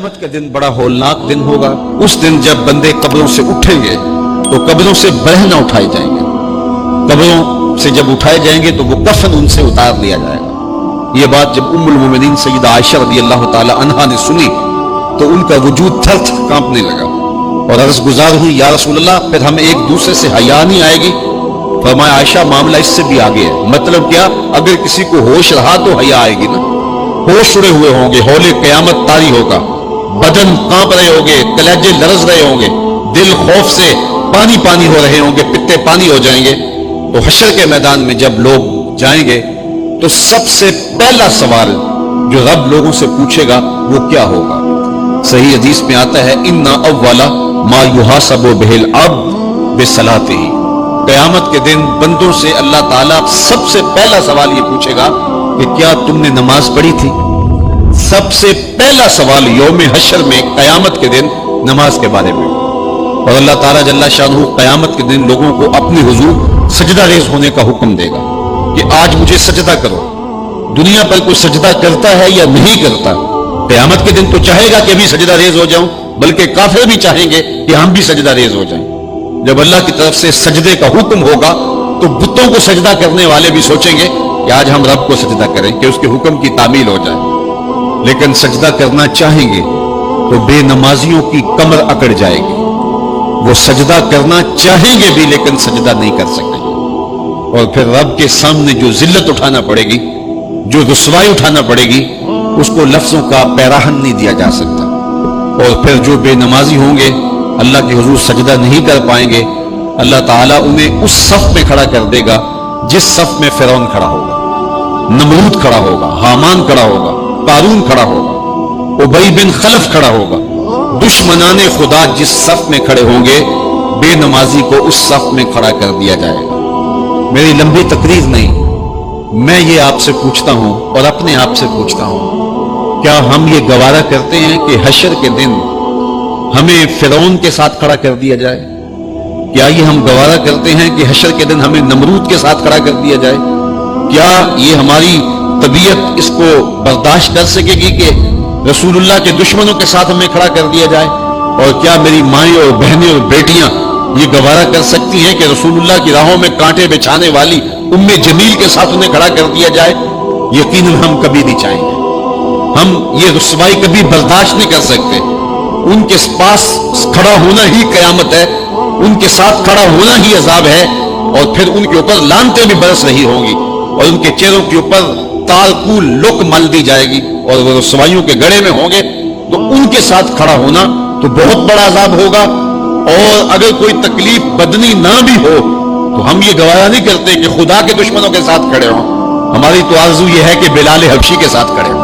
قیامت کا دن بڑا ہولناک دن ہوگا۔ اس دن جب بندے قبروں سے اٹھیں گے تو قبروں سے برہ نہ اٹھائے جائیں گے، قبروں سے جب اٹھائے جائیں گے تو وہ کفن ان سے اتار لیا جائے گا۔ یہ بات جب ام المومنین سیدہ عائشہ رضی اللہ تعالی عنہا نے سنی تو ان کا وجود تھر تھر کانپنے لگا اور عرض گزار ہوئی، یا رسول اللہ پھر ہمیں ایک دوسرے سے حیا نہیں آئے گی؟ فرمایا عائشہ معاملہ اس سے بھی آگے ہے۔ مطلب کیا؟ اگر کسی کو ہوش رہا تو حیا آئے گی نا، ہوش اڑے ہوئے ہوں گے، ہولے قیامت طاری ہوگا، بدن کانپ رہے ہوں گے، کلیجے لرز رہے ہوں گے، دل خوف سے پانی پانی ہو رہے ہوں گے، پتے پانی ہو جائیں گے۔ تو حشر کے میدان میں جب لوگ جائیں گے تو سب سے پہلا سوال جو رب لوگوں سے پوچھے گا وہ کیا ہوگا؟ صحیح حدیث میں آتا ہے اِنَّ أَوَّلَ مَا يُحَاسَبُ بِهِ الْعَبْدُ بِصَلَاتِهِ، قیامت کے دن بندوں سے اللہ تعالیٰ سب سے پہلا سوال یہ پوچھے گا کہ کیا تم نے نماز پڑھی تھی؟ سب سے پہلا سوال یوم حشر میں قیامت کے دن نماز کے بارے میں۔ اور اللہ تعالیٰ جل شانہ قیامت کے دن لوگوں کو اپنے حضور سجدہ ریز ہونے کا حکم دے گا کہ آج مجھے سجدہ کرو۔ دنیا پر کوئی سجدہ کرتا ہے یا نہیں کرتا؟ قیامت کے دن تو چاہے گا کہ ابھی سجدہ ریز ہو جاؤں، بلکہ کافر بھی چاہیں گے کہ ہم بھی سجدہ ریز ہو جائیں۔ جب اللہ کی طرف سے سجدے کا حکم ہوگا تو بتوں کو سجدہ کرنے والے بھی سوچیں گے کہ آج ہم رب کو سجدہ کریں کہ اس کے حکم کی تعمیل ہو جائے، لیکن سجدہ کرنا چاہیں گے تو بے نمازیوں کی کمر اکڑ جائے گی۔ وہ سجدہ کرنا چاہیں گے بھی لیکن سجدہ نہیں کر سکیں گے، اور پھر رب کے سامنے جو ذلت اٹھانا پڑے گی، جو رسوائی اٹھانا پڑے گی، اس کو لفظوں کا پیراہن نہیں دیا جا سکتا۔ اور پھر جو بے نمازی ہوں گے اللہ کے حضور سجدہ نہیں کر پائیں گے، اللہ تعالیٰ انہیں اس صف میں کھڑا کر دے گا جس صف میں فرعون کھڑا ہوگا، نمرود کھڑا ہوگا، حامان کھڑا ہوگا، قارون کھڑا ہوگا، ابی بن خلف کھڑا ہوگا۔ دشمنان خدا جس صف میں کھڑے ہوں گے بے نمازی کو اس صف میں کھڑا کر دیا جائے گا۔ میری لمبی تقریر نہیں، میں یہ آپ سے پوچھتا ہوں اور اپنے آپ سے پوچھتا ہوں، کیا ہم یہ گوارا کرتے ہیں کہ حشر کے دن ہمیں فرعون کے ساتھ کھڑا کر دیا جائے؟ کیا یہ ہم گوارا کرتے ہیں کہ حشر کے دن ہمیں نمرود کے ساتھ کھڑا کر دیا جائے؟ کیا یہ ہماری طبیعت اس کو برداشت کر سکے گی کہ رسول اللہ کے دشمنوں کے ساتھ ہمیں کھڑا کر دیا جائے؟ اور کیا میری مائیں اور بہنیں اور بیٹیاں یہ گوارا کر سکتی ہیں کہ رسول اللہ کی راہوں میں کانٹے بچھانے والی ام جمیل کے ساتھ انہیں کھڑا کر دیا جائے؟ یقیناً ہم کبھی نہیں چاہیں گے، ہم یہ رسوائی کبھی برداشت نہیں کر سکتے۔ ان کے پاس کھڑا ہونا ہی قیامت ہے، ان کے ساتھ کھڑا ہونا ہی عذاب ہے، اور پھر ان کے اوپر لعنتیں بھی برس رہی ہوں گی اور ان کے چہروں کے اوپر تالکول لک مل دی جائے گی اور وہ رسوائیوں کے گڑے میں ہوں گے۔ تو ان کے ساتھ کھڑا ہونا تو بہت بڑا عذاب ہوگا، اور اگر کوئی تکلیف بدنی نہ بھی ہو تو ہم یہ گوارا نہیں کرتے کہ خدا کے دشمنوں کے ساتھ کھڑے ہوں۔ ہماری تو آرزو یہ ہے کہ بلال حبشی کے ساتھ کھڑے ہوں،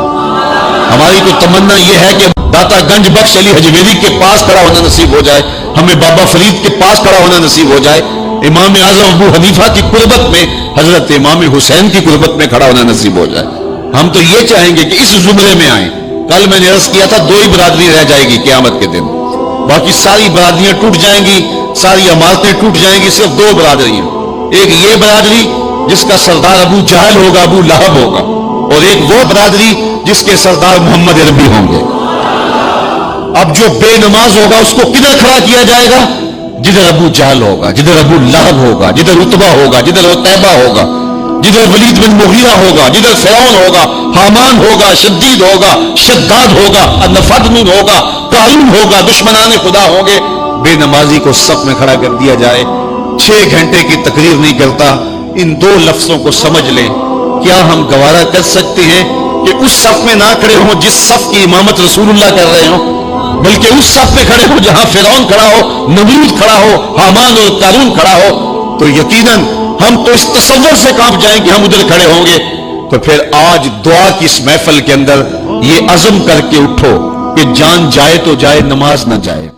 ہماری تو تمنا یہ ہے کہ داتا گنج بخش علی حجویری کے پاس کھڑا ہونا نصیب ہو جائے، ہمیں بابا فرید کے پاس کھڑا ہونا نصیب ہو جائے، امام اعظم ابو حنیفہ کی قربت میں، حضرت امام حسین کی قربت میں کھڑا ہونا نصیب ہو جائے۔ ہم تو یہ چاہیں گے کہ اس زمرے میں آئیں۔ کل میں نے عرض کیا تھا 2 ہی برادری رہ جائے گی قیامت کے دن، باقی ساری برادریاں ٹوٹ جائیں گی، ساری عمارتیں ٹوٹ جائیں گی، صرف 2 برادریاں، ایک یہ برادری جس کا سردار ابو جہل ہوگا، ابو لہب ہوگا، اور ایک وہ برادری جس کے سردار محمد عربی ہوں گے۔ اب جو بے نماز ہوگا اس کو کدھر کھڑا کیا جائے گا؟ جدھر ابو جہل ہوگا، جدھر ابو لہب ہوگا، جدھر عتبہ ہوگا، جدھر عتیبہ ہوگا، جدھر ولید بن مغیرہ ہوگا، جدھر فرعون ہوگا، حامان ہوگا، شدید ہوگا، شداد ہوگا، نفدنون ہوگا، قارون ہوگا، دشمنان خدا ہوں گے۔ بے نمازی کو صف میں کھڑا کر دیا جائے۔ 6 گھنٹے کی تقریر نہیں کرتا، ان 2 لفظوں کو سمجھ لیں۔ کیا ہم گوارا کر سکتے ہیں کہ اس صف میں نہ کھڑے ہوں جس صف کی امامت رسول اللہ کر رہے ہوں، بلکہ اس صف میں کھڑے ہوں جہاں فرعون کھڑا ہو، نمرود کھڑا ہو، حامان اور قارون کھڑا ہو؟ تو یقیناً ہم تو اس تصور سے کانپ جائیں کہ ہم ادھر کھڑے ہوں گے۔ تو پھر آج دعا کی اس محفل کے اندر یہ عزم کر کے اٹھو کہ جان جائے تو جائے، نماز نہ جائے۔